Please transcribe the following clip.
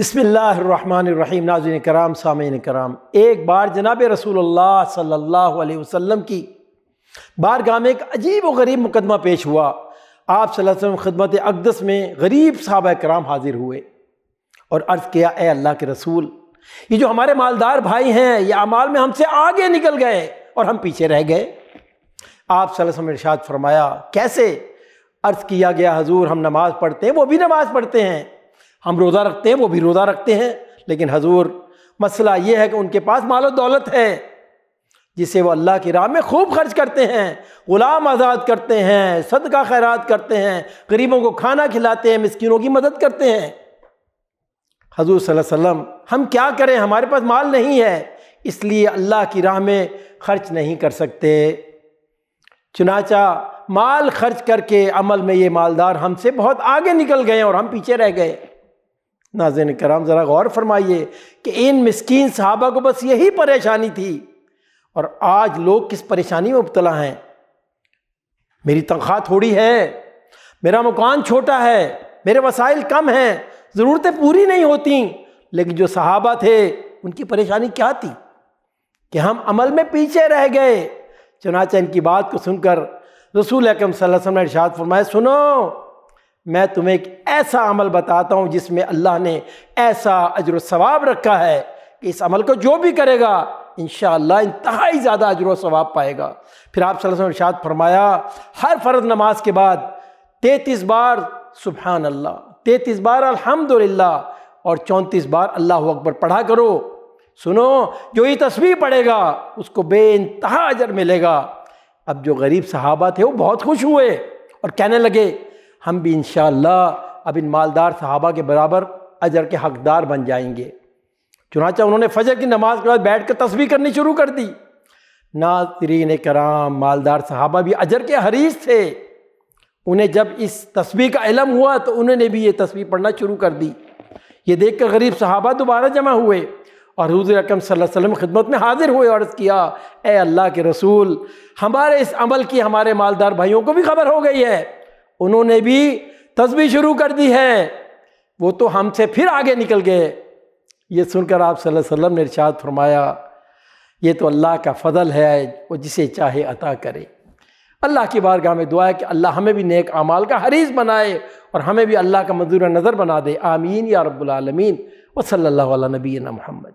بسم اللہ الرحمن الرحیم۔ ناظرین کرام، سامعین کرام، ایک بار جناب رسول اللہ صلی اللہ علیہ وسلم کی بارگاہ میں ایک عجیب و غریب مقدمہ پیش ہوا۔ آپ صلی اللہ علیہ وسلم خدمت اقدس میں غریب صحابہ کرام حاضر ہوئے اور عرض کیا، اے اللہ کے رسول، یہ جو ہمارے مالدار بھائی ہیں یہ اعمال میں ہم سے آگے نکل گئے اور ہم پیچھے رہ گئے۔ آپ صلی اللہ علیہ وسلم نے ارشاد فرمایا، کیسے؟ عرض کیا گیا، حضور ہم نماز پڑھتے ہیں وہ بھی نماز پڑھتے ہیں، ہم روزہ رکھتے ہیں وہ بھی روزہ رکھتے ہیں، لیکن حضور مسئلہ یہ ہے کہ ان کے پاس مال و دولت ہے جسے وہ اللہ کی راہ میں خوب خرچ کرتے ہیں، غلام آزاد کرتے ہیں، صدقہ خیرات کرتے ہیں، غریبوں کو کھانا کھلاتے ہیں، مسکینوں کی مدد کرتے ہیں۔ حضور صلی اللہ علیہ وسلم، ہم کیا کریں، ہمارے پاس مال نہیں ہے، اس لیے اللہ کی راہ میں خرچ نہیں کر سکتے۔ چنانچہ مال خرچ کر کے عمل میں یہ مالدار ہم سے بہت آگے نکل گئے اور ہم پیچھے رہ گئے۔ ناظرین کرام، ذرا غور فرمائیے کہ ان مسکین صحابہ کو بس یہی پریشانی تھی، اور آج لوگ کس پریشانی میں مبتلا ہیں۔ میری تنخواہ تھوڑی ہے، میرا مکان چھوٹا ہے، میرے وسائل کم ہیں، ضرورتیں پوری نہیں ہوتیں، لیکن جو صحابہ تھے ان کی پریشانی کیا تھی کہ ہم عمل میں پیچھے رہ گئے۔ چنانچہ ان کی بات کو سن کر رسول اکرم صلی اللہ علیہ وسلم نے ارشاد فرمایا، سنو، میں تمہیں ایک ایسا عمل بتاتا ہوں جس میں اللہ نے ایسا اجر و ثواب رکھا ہے کہ اس عمل کو جو بھی کرے گا انشاءاللہ انتہائی زیادہ اجر و ثواب پائے گا۔ پھر آپ صلی اللہ علیہ وسلم نے ارشاد فرمایا، ہر فرض نماز کے بعد 33 بار سبحان اللہ، 33 بار الحمدللہ اور 34 بار اللہ اکبر پڑھا کرو۔ سنو، جو یہ تسبیح پڑھے گا اس کو بے انتہا اجر ملے گا۔ اب جو غریب صحابہ تھے وہ بہت خوش ہوئے اور کہنے لگے، ہم بھی انشاءاللہ اب ان مالدار صحابہ کے برابر اجر کے حقدار بن جائیں گے۔ چنانچہ انہوں نے فجر کی نماز کے بعد بیٹھ کر تسبیح کرنی شروع کر دی۔ ناظرین کرام، مالدار صحابہ بھی اجر کے حریص تھے، انہیں جب اس تسبیح کا علم ہوا تو انہوں نے بھی یہ تسبیح پڑھنا شروع کر دی۔ یہ دیکھ کر غریب صحابہ دوبارہ جمع ہوئے اور حضور اکرم صلی اللہ علیہ وسلم خدمت میں حاضر ہوئے اور عرض کیا، اے اللہ کے رسول، ہمارے اس عمل کی ہمارے مالدار بھائیوں کو بھی خبر ہو گئی ہے، انہوں نے بھی تسبیح شروع کر دی ہے، وہ تو ہم سے پھر آگے نکل گئے۔ یہ سن کر آپ صلی اللہ علیہ وسلم نے ارشاد فرمایا، یہ تو اللہ کا فضل ہے، وہ جسے چاہے عطا کرے۔ اللہ کی بارگاہ میں دعا ہے کہ اللہ ہمیں بھی نیک اعمال کا حریص بنائے اور ہمیں بھی اللہ کا منظور نظر بنا دے۔ آمین یا رب العالمین۔ وصلی اللہ علی نبینا محمد۔